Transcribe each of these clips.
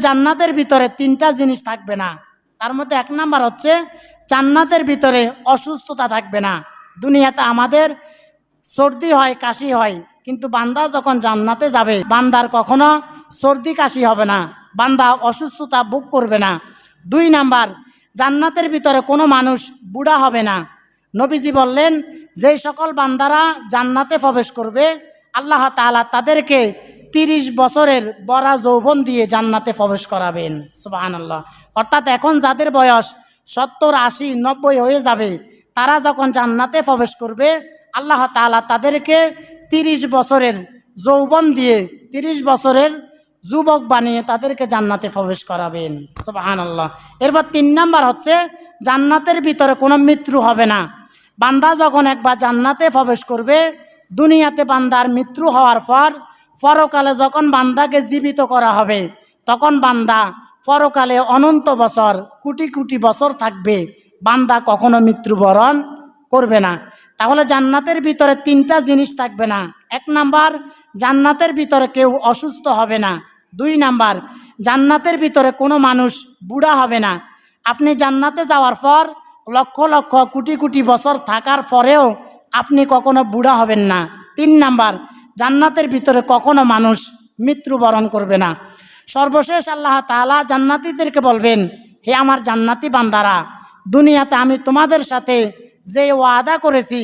জান্নাতের ভিতরে তিনটা জিনিস থাকবে না। তার মধ্যে এক নাম্বার হচ্ছে জান্নাতের ভিতরে অসুস্থতা থাকবে না। দুনিয়াতে আমাদের সর্দি হয়, কাশি হয়, কিন্তু বান্দা যখন জান্নাতে যাবে বান্দার কখনো সর্দি কাশি হবে না, বান্দা অসুস্থতা ভোগ করবে না। দুই নাম্বার, জান্নাতের ভিতরে কোনো মানুষ বুড়া হবে না। নবীজি বললেন, যেই সকল বান্দারা জান্নাতে প্রবেশ করবে আল্লাহ তাআলা তাদেরকে 30 বছরের বড়া যৌবন দিয়ে জান্নাতে প্রবেশ করাবেন। সুবহানাল্লাহ। অর্থাৎ এখন যাদের বয়স 70, 80, 90 হয়ে যাবে, তারা যখন জান্নাতে প্রবেশ করবে আল্লাহ তাআলা তাদেরকে 30 বছরের যৌবন দিয়ে 30 বছরের যুবক বানিয়ে তাদেরকে জান্নাতে প্রবেশ করাবেন। সুবহানাল্লাহ। এরপর 3 নাম্বার হচ্ছে জান্নাতের ভিতরে কোনো মৃত্যু হবে না। বান্দা যখন একবার জান্নাতে প্রবেশ করবে, দুনিয়াতে বান্দার মৃত্যু হওয়ার পর পরকালে যখন বান্দাকে জীবিত করা হবে তখন বান্দা পরকালে অনন্ত বছর, কোটি কোটি বছর থাকবে, বান্দা কখনো মৃত্যুবরণ করবে না। তাহলে জান্নাতের ভিতরে 3টা জিনিস থাকবে না। 1 নাম্বার, জান্নাতের ভিতরে কেউ অসুস্থ হবে না। 2 নাম্বার, জান্নাতের ভিতরে কোনো মানুষ বুড়া হবে না। আপনি জান্নাতে যাওয়ার পর লক্ষ লক্ষ কোটি কোটি বছর থাকার পরেও আপনি কখনো বুড়া হবেন না। 3 নাম্বার, জান্নাতের ভিতরে কখনো মানুষ মৃত্যুবরণ করবে না। সর্বশেষ আল্লাহ তাআলা জান্নাতীদেরকে বলবেন, হে আমার জান্নাতি বান্দারা, দুনিয়াতে আমি তোমাদের সাথে যে ওয়াদা করেছি,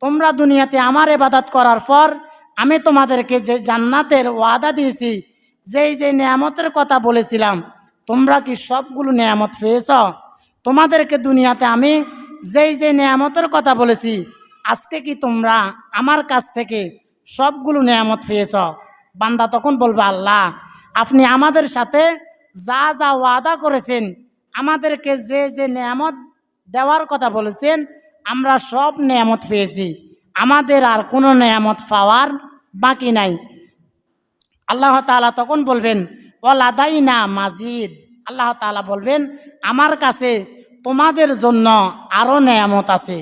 তোমরা দুনিয়াতে আমার ইবাদত করার পর আমি তোমাদেরকে যে জান্নাতের ওয়াদা দিয়েছি, যে নেয়ামতের কথা বলেছিলাম, তোমরা কি সবগুলো নেয়ামত পেয়েছ? তোমাদেরকে দুনিয়াতে আমি যে নেয়ামতের কথা বলেছি, আজকে কি তোমরা আমার কাছ থেকে সবগুলো নেয়ামত পেয়েছ? বান্দা তখন বলবে, আল্লাহ, আপনি আমাদের সাথে যা যা ওয়াদা করেছেন, আমাদেরকে যে নেয়ামত দেওয়ার কথা বলেছেন, আমরা সব নেয়ামত পেয়েছি, আমাদের আর কোনো নেয়ামত পাওয়ার বাকি নাই। আল্লাহ তাআলা তখন বলবেন, ওয়ালাদাইনা মাজিদ। আল্লাহ তাআলা বলবেন, আমার কাছে তোমাদের জন্য আরও নেয়ামত আছে।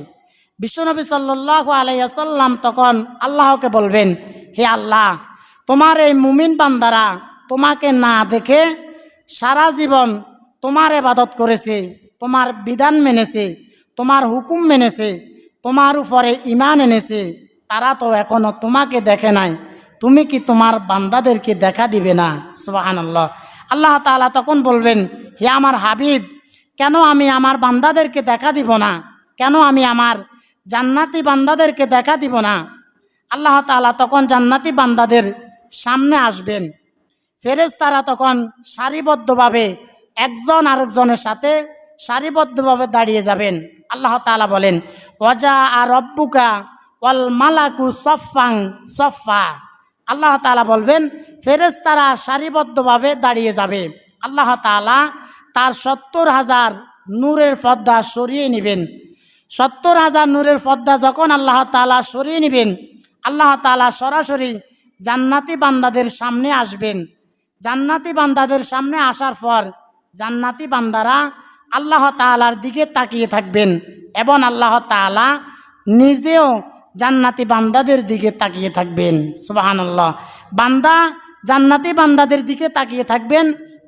বিশ্বনবী সাল্লাল্লাহু আলাইহি ওয়াসাল্লাম তখন আল্লাহকে বলবেন, হে আল্লাহ, তোমার এই মুমিন বান্দারা তোমাকে না দেখে সারা জীবন তোমার ইবাদত করেছে, তোমার বিধান মেনেছে, তোমার হুকুম মেনেছে, তোমার উপরে ঈমান এনেছে, তারা তো এখনো তোমাকে দেখে নাই, তুমি কি তোমার বান্দাদেরকে দেখা দিবে না? সুবহানাল্লাহ। আল্লাহ তাআলা তখন বলবেন, হে আমার হাবিব, কেন আমি আমার বান্দাদেরকে দেখা দিব না? কেন আমি আমার জান্নাতি বান্দাদেরকে দেখা দিব না? আল্লাহ তাআলা তখন জান্নাতি বান্দাদের সামনে আসবেন। ফেরেশতারা তখন সারিবদ্ধভাবে একজন আরেকজনের সাথে সারিবদ্ধভাবে দাঁড়িয়ে যাবেন। আল্লাহ তাআলা বলেন, ওয়াজা আর রব্বুকা ওয়াল মালাকু সফফাং সফফা। আল্লাহ তাআলা বলবেন, ফেরেশতারা সারিবদ্ধভাবে দাঁড়িয়ে যাবে। আল্লাহ তাআলা তার 70,000 নূরের পর্দা সরিয়ে নেবেন। 70,000 নূরের পর্দা যখন আল্লাহ তাআলা সরিয়ে নেবেন, আল্লাহ তাআলা সরাসরি জান্নাতি বান্দাদের সামনে আসবেন। জান্নাতি বান্দাদের সামনে আসার পর জান্নাতি বান্দারা আল্লাহ তাআলার দিকে তাকিয়ে থাকবেন এবং আল্লাহ তাআলা নিজেও জান্নাতি বান্দাদের দিকে তাকিয়ে থাকবেন। সুবহানাল্লাহ। বান্দা জান্নাতি বান্দাদের দিকে তাকিয়ে থাকবেন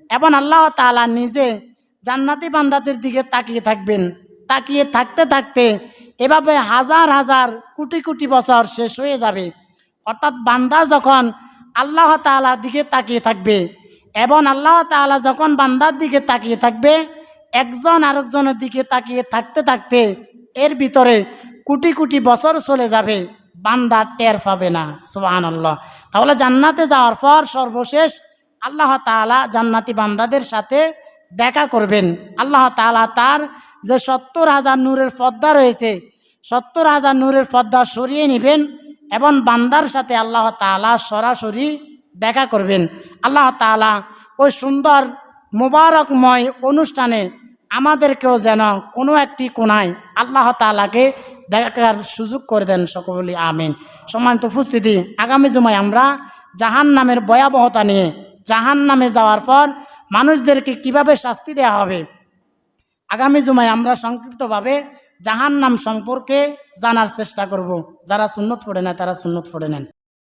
এবং আল্লাহ তাআলা নিজে জান্নাতি বান্দাদের দিকে তাকিয়ে থাকবেন। তাকিয়ে থাকতে থাকতে এভাবে হাজার হাজার কোটি কোটি বছর শেষ হয়ে যাবে। অর্থাৎ বান্দা যখন আল্লাহ তাআলার দিকে তাকিয়ে থাকবে এবং আল্লাহ তাআলা যখন বান্দার দিকে তাকিয়ে থাকবে, একজন আরেকজনের দিকে তাকিয়ে থাকতে থাকতে এর ভিতরে কোটি কোটি বছর চলে যাবে, বান্দা টের পাবে না। সুবহানাল্লাহ। তাহলে জান্নাতে যাওয়ার পর সর্বশেষ আল্লাহ তাআলা জান্নাতি বান্দাদের সাথে দেখা করবেন। আল্লাহ তাআলা তার যে 70,000 নূরের পর্দা রয়েছে, 70,000 নূরের পর্দা সরিয়ে নেবেন এবং বান্দার সাথে আল্লাহ তাআলা সরাসরি দেখা করবেন। আল্লাহ তাআলা ওই সুন্দর মোবারকময় অনুষ্ঠানে আমাদেরকেও যেন কোনো একটি কোণায় আল্লাহ তাআলাকে দেখার সুযোগ করে দেন। সকলে আমিন। সম্মানিত উপস্থিতি, আগামী জুমায় আমরা জাহান্নামের ভয়াবহতা নিয়ে, জাহান্নামে যাওয়ার পর মানুষদেরকে কিভাবে শাস্তি দেওয়া হবে, আগামী জুমায় আমরা সংক্ষিপ্তভাবে জাহান্নাম সম্পর্কে জানার চেষ্টা করব। যারা সুন্নত পড়ে নেয় তারা সুন্নত পড়ে নেন।